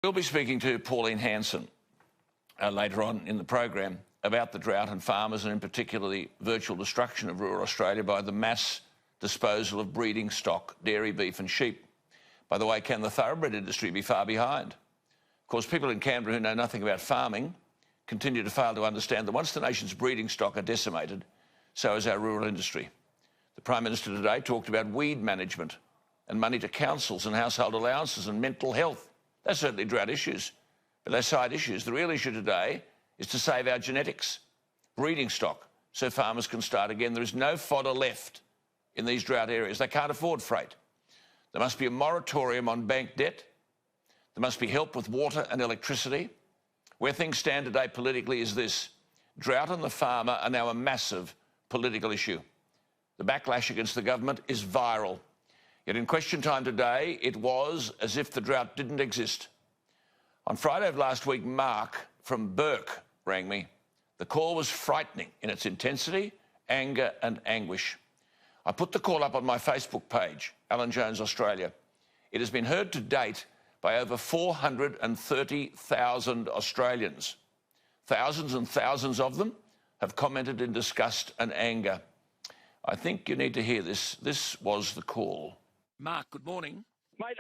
We'll be speaking to Pauline Hanson later on in the program about the drought and farmers, and in particular the virtual destruction of rural Australia by the mass disposal of breeding stock, dairy, beef and sheep. By the way, can the thoroughbred industry be far behind? Of course, people in Canberra who know nothing about farming continue to fail to understand that once the nation's breeding stock are decimated, so is our rural industry. The Prime Minister today talked about weed management and money to councils and household allowances and mental health. They're certainly drought issues, but they're side issues. The real issue today is to save our genetics, breeding stock, so farmers can start again. There is no fodder left in these drought areas. They can't afford freight. There must be a moratorium on bank debt. There must be help with water and electricity. Where things stand today politically is this: drought and the farmer are now a massive political issue. The backlash against the government is viral. Yet in question time today, it was as if the drought didn't exist. On Friday of last week, Mark from Burke rang me. The call was frightening in its intensity, anger and anguish. I put the call up on my Facebook page, Alan Jones Australia. It has been heard to date by over 430,000 Australians. Thousands and thousands of them have commented in disgust and anger. I think you need to hear this. This was the call. Mark, good morning. Mate,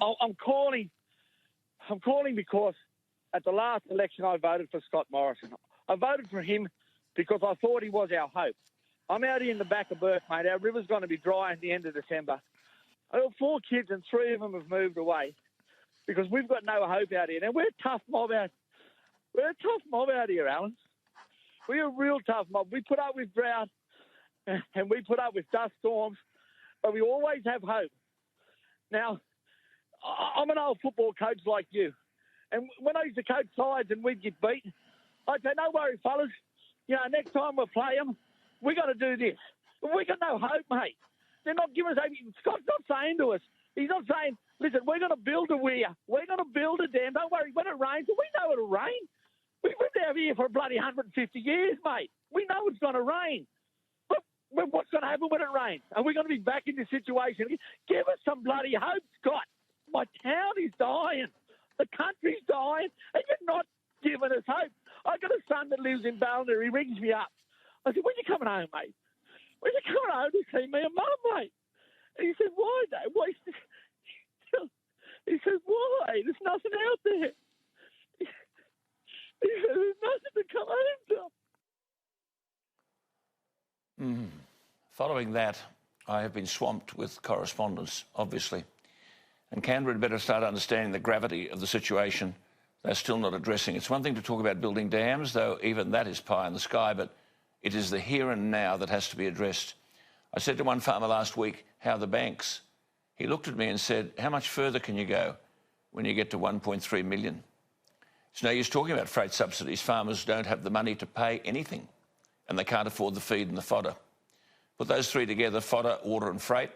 I'm calling because at the last election I voted for Scott Morrison. I voted for him because I thought he was our hope. I'm out here in the back of Burke, mate. Our river's going to be dry at the end of December. I've got 4 kids and 3 of them have moved away because we've got no hope out here. Now, we're a tough mob out here, Alan. We're a real tough mob. We put up with drought and we put up with dust storms, but we always have hope. Now, I'm an old football coach like you, and when I used to coach sides and we'd get beat, I'd say, no worry, fellas, next time we play them, we're going to do this. But we got no hope, mate. They're not giving us hope. Scott's not saying to us, he's not saying, listen, we're going to build a weir. We're going to build a dam. Don't worry, when it rains, we know it'll rain. We've lived out here for a bloody 150 years, mate. We know it's going to rain. But what's going to happen when it rains? Are we going to be back in this situation? Give us some bloody hope, Scott. My town is dying. The country's dying, and you're not giving us hope. I've got a son that lives in Ballina. He rings me up. I said, when you coming home, mate? When you coming home to see me and Mum, mate? And he said, why, Dad? Why? He says, why? There's nothing out there. He said, there's nothing to come home to. Following that, I have been swamped with correspondence, obviously. And Canberra had better start understanding the gravity of the situation. They're still not addressing. It's one thing to talk about building dams, though even that is pie in the sky, but it is the here and now that has to be addressed. I said to one farmer last week, how are the banks? He looked at me and said, how much further can you go when you get to 1.3 million? It's no use talking about freight subsidies. Farmers don't have the money to pay anything, and they can't afford the feed and the fodder. Put those 3 together, fodder, water and freight,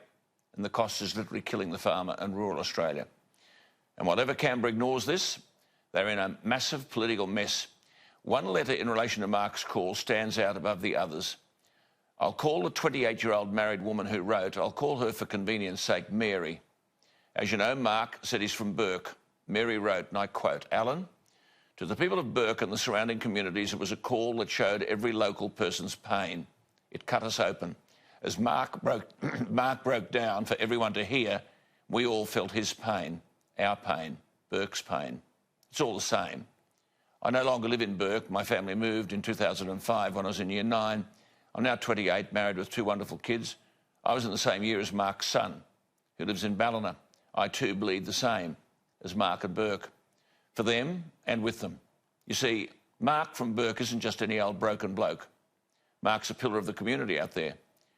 and the cost is literally killing the farmer and rural Australia. And whatever Canberra ignores this, they're in a massive political mess. One letter in relation to Mark's call stands out above the others. I'll call the 28-year-old married woman who wrote. I'll call her for convenience sake Mary. As you know, Mark said he's from Burke. Mary wrote, and I quote, Alan, to the people of Burke and the surrounding communities, it was a call that showed every local person's pain. It cut us open. As Mark broke down for everyone to hear, we all felt his pain, our pain, Burke's pain. It's all the same. I no longer live in Burke. My family moved in 2005 when I was in year 9. I'm now 28, married with 2 wonderful kids. I was in the same year as Mark's son, who lives in Ballina. I too bleed the same as Mark and Burke, for them and with them. You see, Mark from Burke isn't just any old broken bloke. Mark's a pillar of the community out there.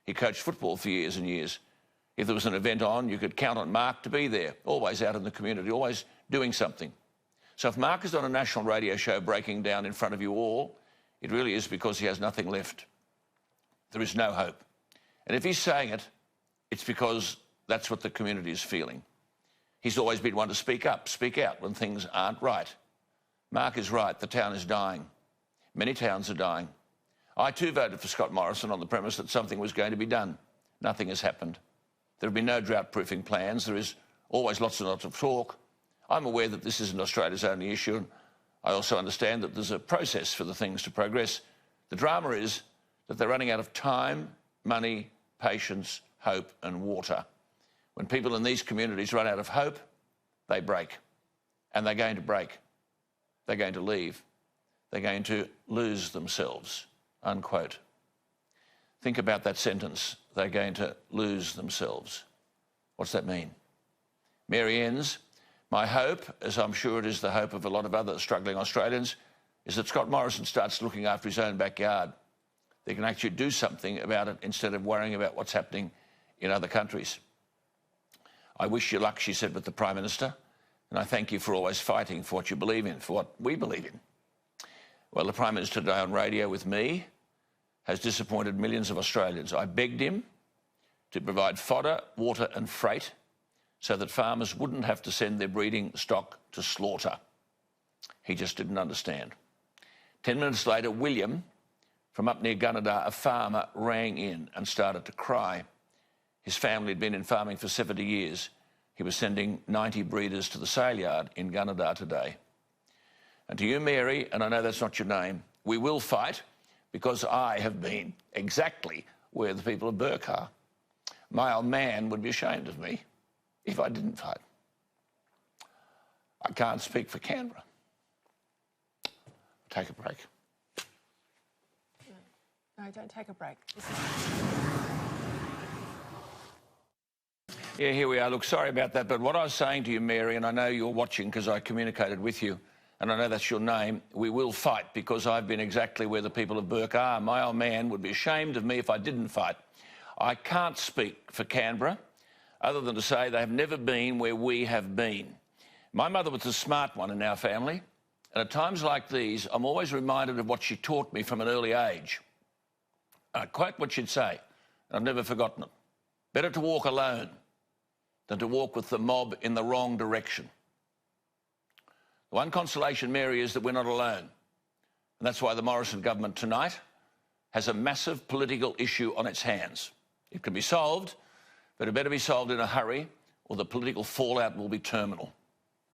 He coached football for years and years. If there was an event on, you could count on Mark to be there, always out in the community, always doing something. So if Mark is on a national radio show breaking down in front of you all, it really is because he has nothing left. There is no hope. And if he's saying it, it's because that's what the community is feeling. He's always been one to speak up, speak out when things aren't right. Mark is right. The town is dying. Many towns are dying. I too voted for Scott Morrison on the premise that something was going to be done. Nothing has happened. There have been no drought-proofing plans. There is always lots and lots of talk. I'm aware that this isn't Australia's only issue. And I also understand that there's a process for the things to progress. The drama is that they're running out of time, money, patience, hope and water. When people in these communities run out of hope, they break. And they're going to break. They're going to leave. They're going to lose themselves, unquote. Think about that sentence. They're going to lose themselves. What's that mean? Mary ends, my hope, as I'm sure it is the hope of a lot of other struggling Australians, is that Scott Morrison starts looking after his own backyard. They can actually do something about it instead of worrying about what's happening in other countries. I wish you luck, she said, with the Prime Minister, and I thank you for always fighting for what you believe in, for what we believe in. Well, the Prime Minister today on radio with me has disappointed millions of Australians. I begged him to provide fodder, water and freight so that farmers wouldn't have to send their breeding stock to slaughter. He just didn't understand. 10 minutes later, William, from up near Gunnedah, a farmer, rang in and started to cry. His family had been in farming for 70 years. He was sending 90 breeders to the sale yard in Gunnedah today. And to you, Mary, and I know that's not your name, we will fight because I have been exactly where the people of Burke are. My old man would be ashamed of me if I didn't fight. I can't speak for Canberra. Take a break. No, don't take a break. Yeah, here we are. Look, sorry about that, but what I was saying to you, Mary, and I know you're watching because I communicated with you, and I know that's your name, we will fight because I've been exactly where the people of Burke are. My old man would be ashamed of me if I didn't fight. I can't speak for Canberra other than to say they have never been where we have been. My mother was the smart one in our family, and at times like these, I'm always reminded of what she taught me from an early age. I quote what she'd say, and I've never forgotten it. Better to walk alone than to walk with the mob in the wrong direction. The one consolation, Mary, is that we're not alone. And that's why the Morrison government tonight has a massive political issue on its hands. It can be solved, but it better be solved in a hurry or the political fallout will be terminal.